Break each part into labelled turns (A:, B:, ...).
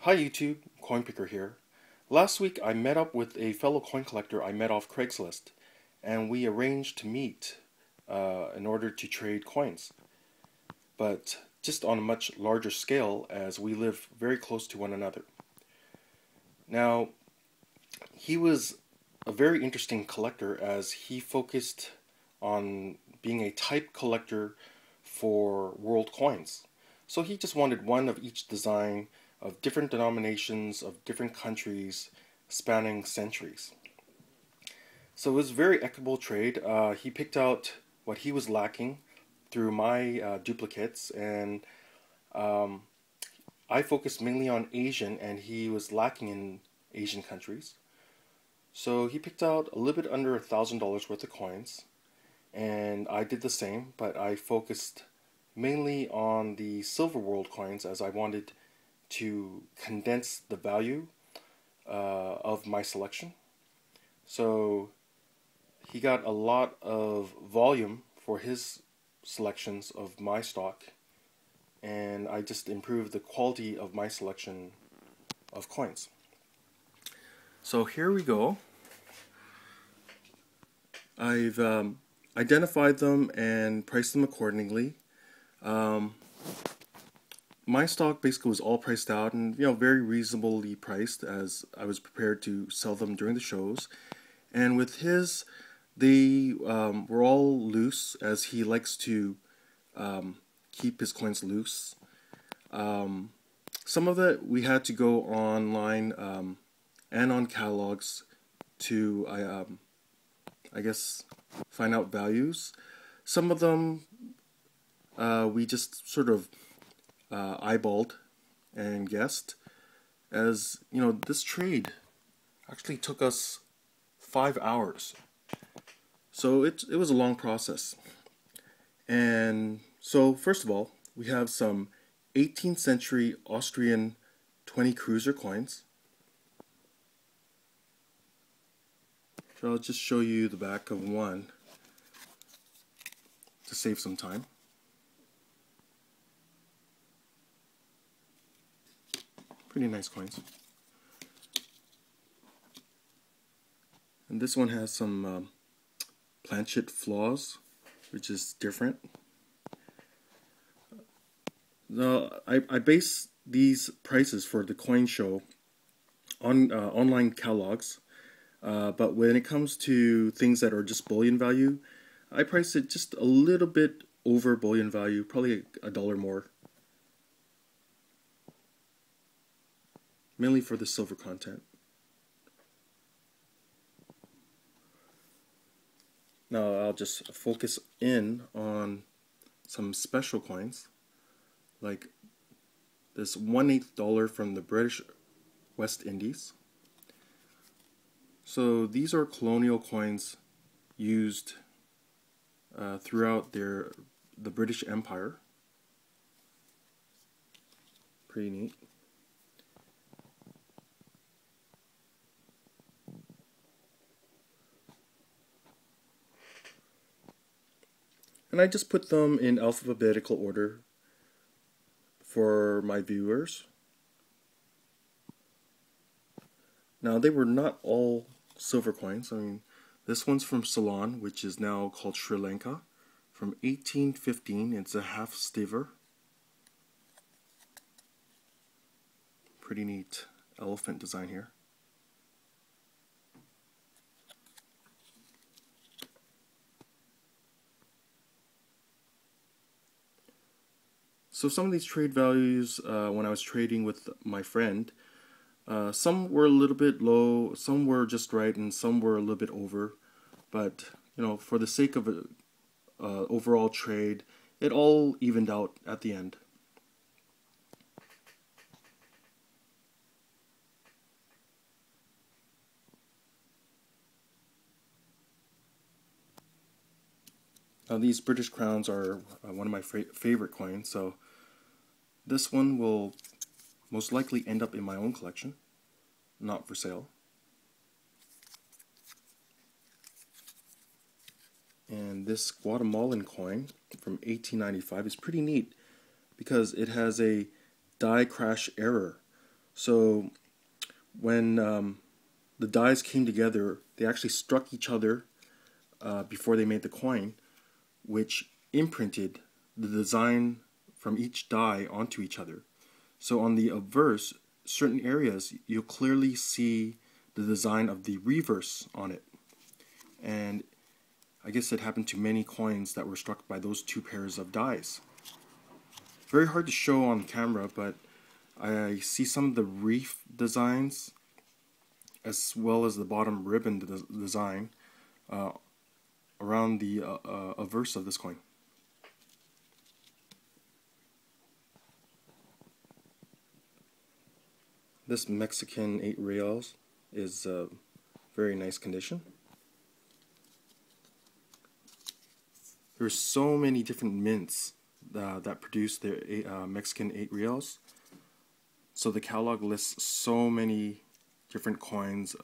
A: Hi YouTube, Coinpicker here. Last week I met up with a fellow coin collector I met off Craigslist, and we arranged to meet in order to trade coins, but just on a much larger scale as we live very close to one another. Now, he was a very interesting collector as he focused on being a type collector for world coins. So he just wanted one of each design of different denominations of different countries spanning centuries. So it was a very equitable trade. He picked out what he was lacking through my duplicates, and um, I focused mainly on Asian, and he was lacking in Asian countries. So he picked out a little bit under $1,000 worth of coins, and I did the same, but I focused mainly on the silver world coins as I wanted to condense the value of my selection. So he got a lot of volume for his selections of my stock, and I just improved the quality of my selection of coins. So here we go. I've identified them and priced them accordingly. My stock basically was all priced out and very reasonably priced as I was prepared to sell them during the shows. And with his, they were all loose as he likes to keep his coins loose. Some of it we had to go online and on catalogs to I guess find out values. Some of them we just sort of eyeballed and guessed, as this trade actually took us 5 hours, so it was a long process. And so first of all, we have some 18th century Austrian 20 cruiser coins. So I'll just show you the back of one to save some time. Pretty nice coins. And this one has some planchet flaws, which is different. Now, I base these prices for the coin show on online catalogs, but when it comes to things that are just bullion value, I price it just a little bit over bullion value, probably $1 more. Mainly for the silver content. Now I'll just focus in on some special coins, like this $1/8 from the British West Indies. So these are colonial coins used throughout the British Empire. Pretty neat. And I just put them in alphabetical order for my viewers. Now, they were not all silver coins. I mean, this one's from Ceylon, which is now called Sri Lanka, from 1815. It's a half stiver. Pretty neat elephant design here. So some of these trade values, when I was trading with my friend, some were a little bit low, some were just right, and some were a little bit over. But for the sake of a overall trade, it all evened out at the end. Now these British crowns are one of my favorite coins, so this one will most likely end up in my own collection, not for sale. And this Guatemalan coin from 1895 is pretty neat because it has a die crash error, So when the dies came together, they actually struck each other before they made the coin, which imprinted the design from each die onto each other. So on the obverse, certain areas, you'll clearly see the design of the reverse on it. And I guess it happened to many coins that were struck by those two pairs of dies. Very hard to show on camera, but I see some of the reef designs as well as the bottom ribbon design around the obverse of this coin. This Mexican 8 reals is very nice condition. There's so many different mints that produce their Mexican 8 reals. So the catalog lists so many different coins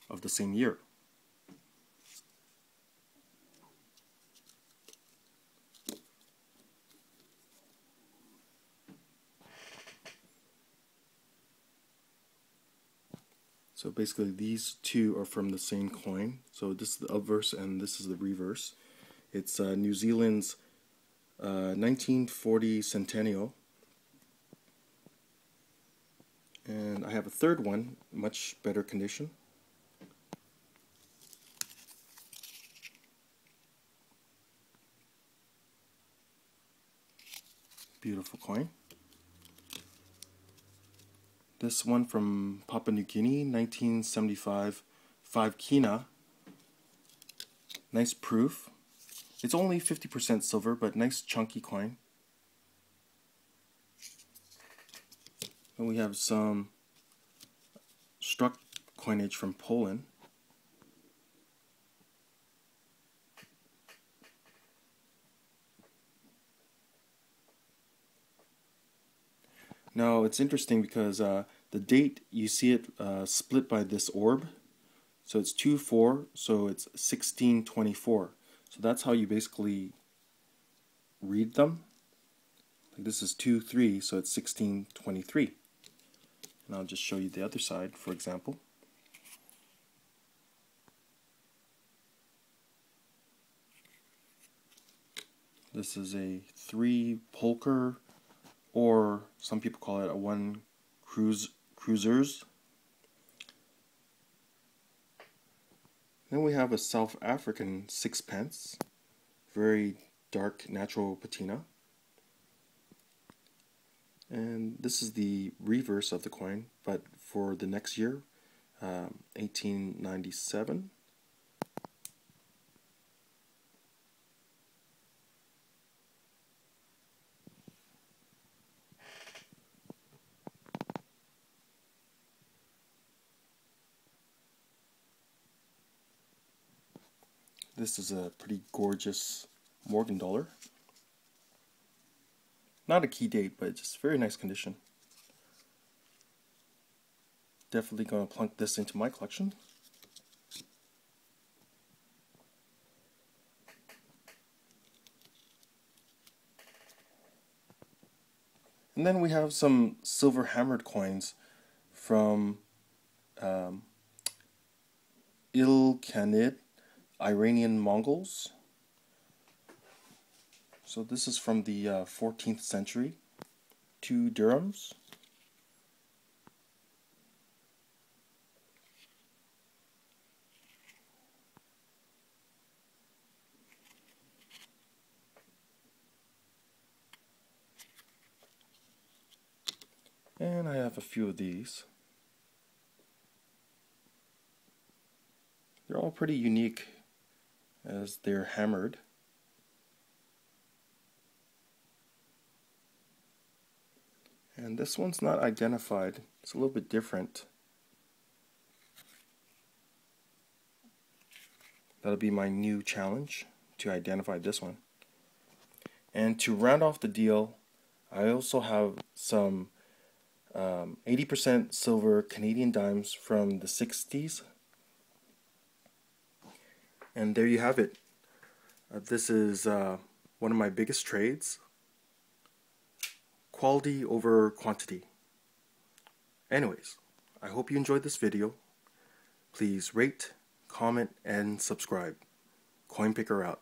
A: of the same year. So basically these two are from the same coin. So this is the obverse and this is the reverse. It's New Zealand's 1940 centennial. And I have a third one, much better condition. Beautiful coin. This one from Papua New Guinea, 1975, 5 kina. Nice proof. It's only 50% silver, but nice chunky coin. And we have some struck coinage from Poland. Now it's interesting because the date, you see it split by this orb. So it's 2-4, so it's 1624. So that's how you basically read them. Like this is 2-3, so it's 1623. And I'll just show you the other side, for example. This is a 3 polker, or some people call it a 1 cruisers. Then we have a South African 6pence, very dark natural patina. And this is the reverse of the coin, but for the next year, 1897. This is a pretty gorgeous Morgan dollar. Not a key date, but just very nice condition. Definitely going to plunk this into my collection. And then we have some silver hammered coins from Iranian Mongols. So this is from the 14th century, 2 dirhams. And I have a few of these. They're all pretty unique as they're hammered. And this one's not identified. It's a little bit different. That'll be my new challenge, to identify this one. And to round off the deal, I also have some 80% silver Canadian dimes from the 60s. And there you have it. This is one of my biggest trades. Quality over quantity. Anyways, I hope you enjoyed this video. Please rate, comment, and subscribe. Coinpicker out.